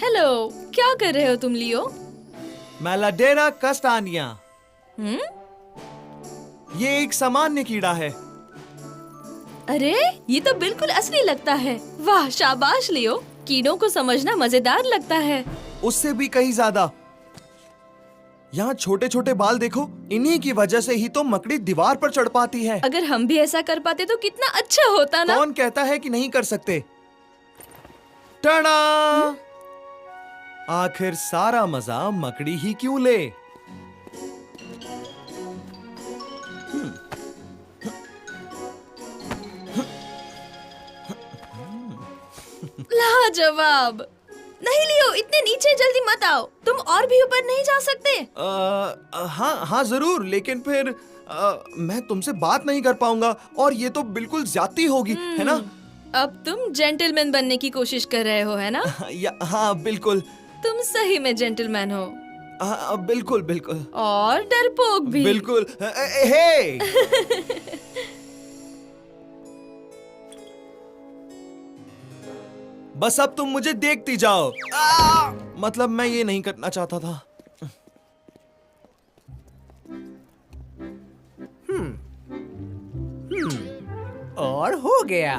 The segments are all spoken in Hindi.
हेलो, क्या कर रहे हो तुम लियो? मैलाडेरा कस्टानिया। हम्म? ये एक सामान्य कीड़ा है। अरे ये तो बिल्कुल असली लगता है। वाह शाबाश लियो, कीड़ों को समझना मजेदार लगता है। उससे भी कहीं ज्यादा। यहाँ छोटे छोटे बाल देखो, इन्हीं की वजह से ही तो मकड़ी दीवार पर चढ़ पाती है। अगर हम भी ऐसा कर पाते तो कितना अच्छा होता ना। कौन कहता है कि नहीं कर सकते? टड़ा! आखिर सारा मजा मकड़ी ही क्यों ले? लाजवाब। नहीं लियो, इतने नीचे जल्दी मत आओ। तुम और भी ऊपर नहीं जा सकते? हाँ जरूर, लेकिन फिर मैं तुमसे बात नहीं कर पाऊंगा और ये तो बिल्कुल ज्यादती होगी, है ना? अब तुम जेंटलमैन बनने की कोशिश कर रहे हो, है ना? हाँ बिल्कुल। तुम सही में जेंटलमैन हो। बिल्कुल बिल्कुल। और डरपोक भी। बिल्कुल। हे! बस अब तुम मुझे देखती जाओ। मतलब मैं ये नहीं करना चाहता था। और हो गया।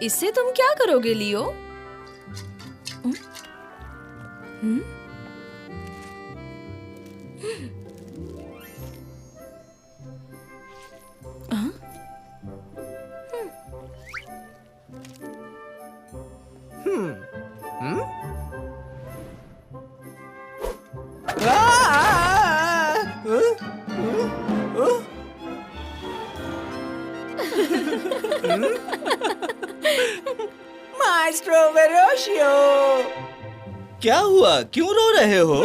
इससे तुम क्या करोगे लियो? माएस्ट्रो वेरोशियो। क्या हुआ? क्यों रो रहे हो?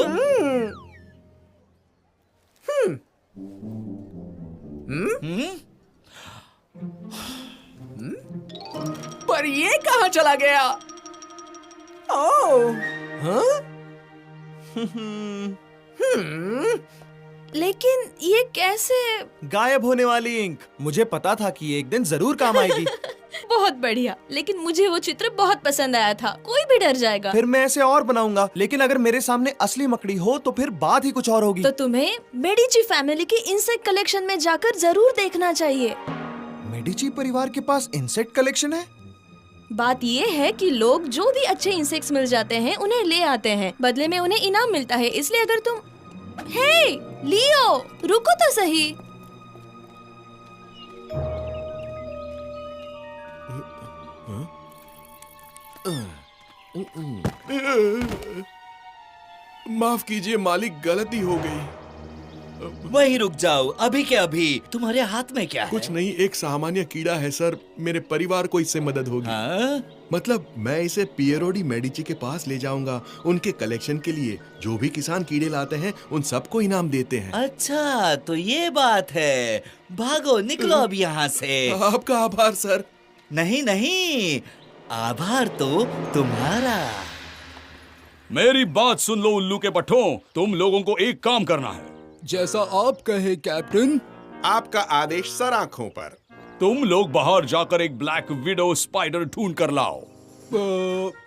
पर ये कहाँ चला गया? ओह, लेकिन ये कैसे? गायब होने वाली इंक। मुझे पता था कि ये एक दिन जरूर काम आएगी। बहुत बढ़िया, लेकिन मुझे वो चित्र बहुत पसंद आया था। कोई भी डर जाएगा। फिर मैं ऐसे और बनाऊंगा, लेकिन अगर मेरे सामने असली मकड़ी हो तो फिर बात ही कुछ और होगी। तो तुम्हें मेडिची फैमिली की इंसेक्ट कलेक्शन में जाकर जरूर देखना चाहिए। मेडिची परिवार के पास इंसेक्ट कलेक्शन है? बात ये है कि लोग जो भी अच्छे इंसेक्ट्स मिल जाते हैं उन्हें ले आते हैं। बदले में उन्हें इनाम मिलता है। इसलिए अगर तुम... हे लियो, रुको तो सही। माफ कीजिए मालिक, गलती हो गई। वहीं रुक जाओ, अभी के अभी। तुम्हारे हाथ में क्या है? कुछ नहीं, एक सामान्य कीड़ा है सर। मेरे परिवार को इससे मदद होगी। हाँ? मतलब मैं इसे पियरो डी मेडिची के पास ले जाऊंगा। उनके कलेक्शन के लिए जो भी किसान कीड़े लाते हैं उन सबको इनाम देते हैं। अच्छा, तो ये बात है। भागो, निकलो अब यहाँ से। आपका आभार सर। नहीं नहीं, आभार तो तुम्हारा। मेरी बात सुन लो उल्लू के पट्टों, तुम लोगों को एक काम करना है। जैसा आप कहे कैप्टन। आपका आदेश सर, आंखों पर। तुम लोग बाहर जाकर एक ब्लैक विडो स्पाइडर ढूंढ कर लाओ।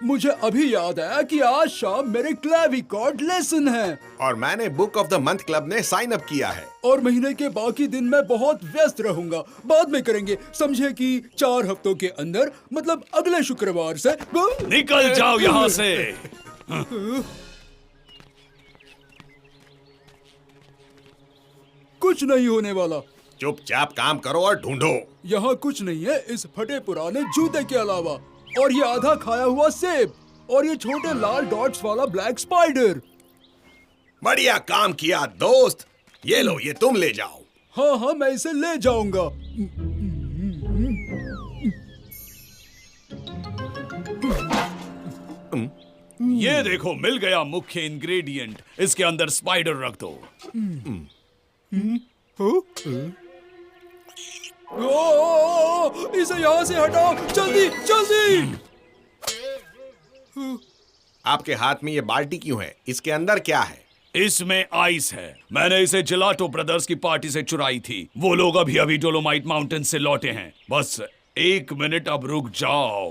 मुझे अभी याद आया कि आज शाम मेरे क्लेविकॉर्ड लेसन है। और मैंने book of the month club ने साइन अप किया है। और महीने के बाकी दिन मैं बहुत व्यस्त रहूंगा। बाद में करेंगे, समझे कि 4 हफ्तों के अंदर, मतलब अगले शुक्रवार से। निकल जाओ यहाँ से। कुछ नहीं होने वाला। चुपचाप काम करो और ढूंढो। यहाँ कुछ नहीं है इस फटे पुराने जूते के अलावा। और ये आधा खाया हुआ सेब। और ये छोटे लाल डॉट्स वाला ब्लैक स्पाइडर। बढ़िया काम किया दोस्त। ये लो, ये तुम ले जाओ। हाँ हाँ, मैं इसे ले जाऊंगा। ये देखो, मिल गया मुख्य इंग्रेडिएंट। इसके अंदर स्पाइडर रख दो। इसे यहाँ से हटाओ, जल्दी जल्दी। आपके हाथ में ये बाल्टी क्यों है? इसके अंदर क्या है? इसमें आइस है। मैंने इसे जिलाटो ब्रदर्स की पार्टी से चुराई थी। वो लोग अभी अभी डोलोमाइट माउंटेन से लौटे हैं। बस 1 मिनट अब रुक जाओ।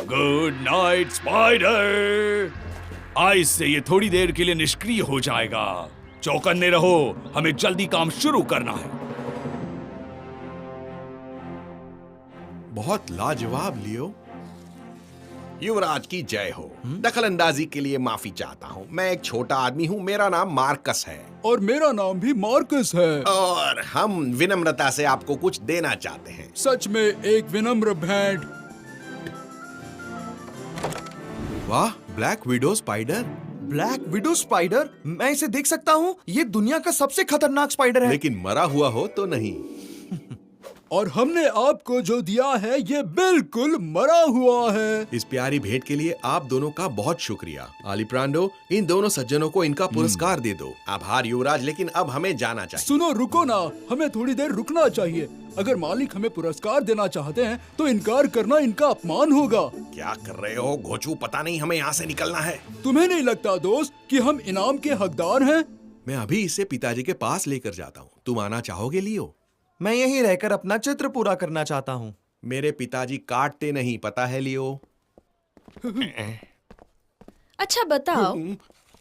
Good night spider. आइस से ये थोड़ी देर के लिए निष्क्रिय हो जाएगा। चौकन्ने रहो, हमें जल्दी काम शुरू करना है। बहुत लाजवाब लियो। युवराज की जय हो। दखलंदाजी के लिए माफी चाहता हूँ। मैं एक छोटा आदमी हूँ। मेरा नाम मार्कस है और मेरा नाम भी मार्कस है। और हम विनम्रता से आपको कुछ देना चाहते हैं। सच में एक विनम्र भेंट। वाह, black widow spider. Black widow spider? मैं इसे देख सकता हूँ। ये दुनिया का सबसे खतरनाक स्पाइडर है। लेकिन मरा हुआ हो तो नहीं। और हमने आपको जो दिया है ये बिल्कुल मरा हुआ है। इस प्यारी भेंट के लिए आप दोनों का बहुत शुक्रिया। आलिप्रांडो, इन दोनों सज्जनों को इनका पुरस्कार दे दो। आभार युवराज, लेकिन अब हमें जाना चाहिए। सुनो, रुको ना, हमें थोड़ी देर रुकना चाहिए। अगर मालिक हमें पुरस्कार देना चाहते हैं तो इनकार करना इनका अपमान होगा। क्या कर रहे हो घोचू? पता नहीं, हमें यहाँ से निकलना है। तुम्हें नहीं लगता दोस्त कि हम इनाम के हकदार हैं? मैं अभी इसे पिताजी के पास लेकर जाता हूँ। तुम आना चाहोगे लियो? मैं यहीं रहकर अपना चित्र पूरा करना चाहता हूँ। मेरे पिताजी काटते नहीं, पता है लियो। अच्छा बताओ,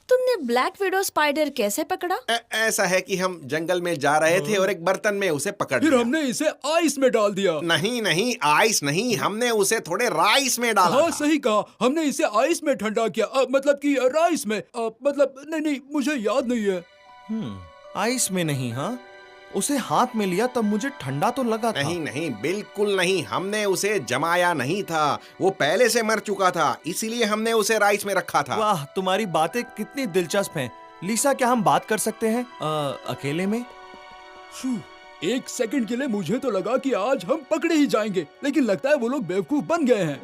तुमने ब्लैक विडो स्पाइडर कैसे पकड़ा? ऐसा है कि हम जंगल में जा रहे थे और एक बर्तन में उसे पकड़ फिर लिया। हमने इसे आइस में डाल दिया। नहीं नहीं, आइस नहीं, हमने उसे थोड़े राइस में डाला हाँ था। सही कहा, हमने इसे आइस में ठंडा किया। मतलब कि राइस में। मतलब नहीं, मुझे याद नहीं है। आइस में नहीं? हाँ, उसे हाथ में लिया तब मुझे ठंडा तो लगा था। नहीं नहीं, बिल्कुल नहीं। हमने उसे जमाया नहीं था। वो पहले से मर चुका था, इसीलिए हमने उसे राइस में रखा था। वाह, तुम्हारी बातें कितनी दिलचस्प हैं। लीसा, क्या हम बात कर सकते हैं अकेले में? एक सेकंड के लिए मुझे तो लगा कि आज हम पकड़े ही जाएंगे, लेकिन लगता है वो लोग बेवकूफ बन गए हैं।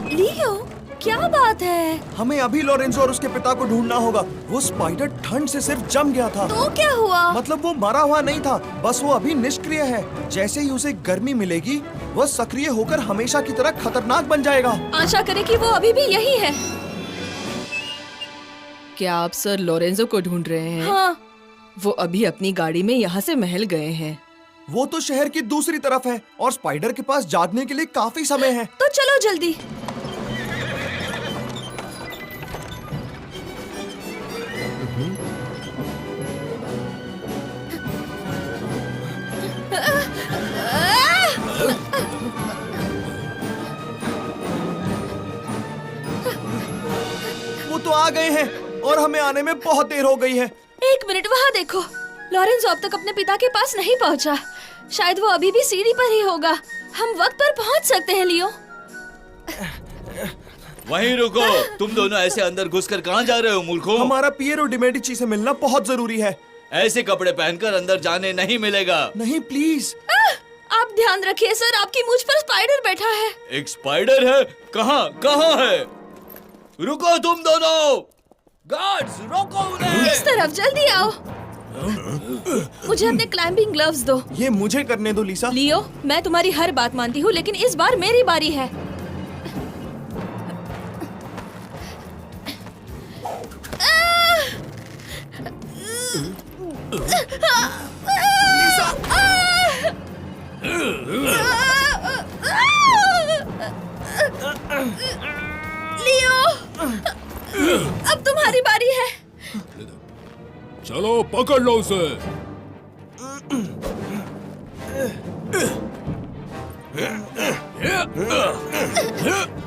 लियो, क्या बात है? हमें अभी लॉरेंजो और उसके पिता को ढूंढना होगा। वो स्पाइडर ठंड से सिर्फ जम गया था। तो क्या हुआ? मतलब वो मरा हुआ नहीं था, बस वो अभी निष्क्रिय है। जैसे ही उसे गर्मी मिलेगी, वह सक्रिय होकर हमेशा की तरह खतरनाक बन जाएगा। आशा करें कि वो अभी भी यही है। क्या आप सर लोरेंजो को ढूंढ रहे हैं? हाँ। वो अभी अपनी गाड़ी में यहाँ से महल गए हैं। वो तो शहर की दूसरी तरफ है और स्पाइडर के पास जागने के लिए काफी समय है। तो चलो जल्दी। वो तो आ गए हैं और हमें आने में बहुत देर हो गई है। 1 मिनट, वहाँ देखो। लॉरेंजो अब तक अपने पिता के पास नहीं पहुँचा। शायद वो अभी भी सीढ़ी पर ही होगा। हम वक्त पर पहुँच सकते हैं लियो। वहीं रुको। तुम दोनों ऐसे अंदर घुसकर कहाँ जा रहे हो मूर्खों? हमारा पिएरो डी मेडिची से मिलना बहुत जरूरी है। ऐसे कपड़े पहनकर अंदर जाने नहीं मिलेगा। नहीं, प्लीज। आप ध्यान रखिए सर, आपकी मूंछ पर स्पाइडर बैठा है। एक स्पाइडर है? कहाँ कहाँ है? रुको तुम दोनों। गार्ड्स, रोको उन्हें। इस तरफ जल्दी आओ। मुझे अपने क्लाइंबिंग ग्लव्स दो। ये मुझे करने दो लीसा। लियो, मैं तुम्हारी हर बात मानती हूँ, लेकिन इस बार मेरी बारी है। लियो, अब तुम्हारी बारी है। चलो पकड़ लो उसे।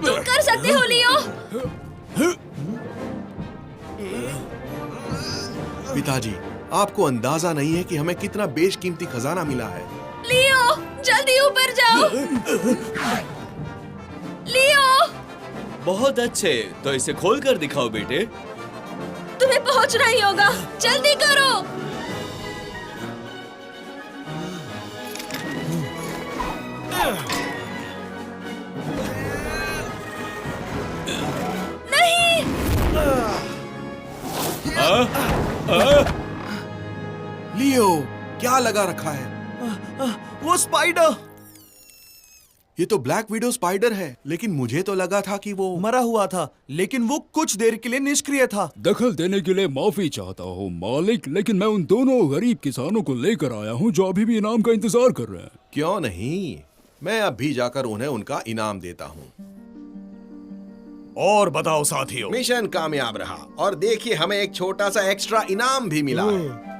तुम कर सकते हो लियो। पिताजी, आपको अंदाजा नहीं है कि हमें कितना बेशकीमती खजाना मिला है। लियो, जल्दी ऊपर जाओ। लियो, बहुत अच्छे। तो इसे खोल कर दिखाओ बेटे। तुम्हें पहुंचना ही होगा, जल्दी करो। नहीं। लियो, क्या लगा रखा है? वो स्पाइडर। ये तो ब्लैक विडो स्पाइडर है, लेकिन मुझे तो लगा था कि वो मरा हुआ था, लेकिन वो कुछ देर के लिए निष्क्रिय था। दखल देने के लिए माफी चाहता हूँ मालिक, लेकिन मैं उन दोनों गरीब किसानों को लेकर आया हूँ जो अभी भी इनाम का इंतजार कर रहे हैं। क्यों नहीं, मैं अब भी जाकर उन्हें उनका इनाम देता हूँ। और बताओ साथियों। मिशन कामयाब रहा और देखिए हमें एक छोटा सा एक्स्ट्रा इनाम भी मिला है।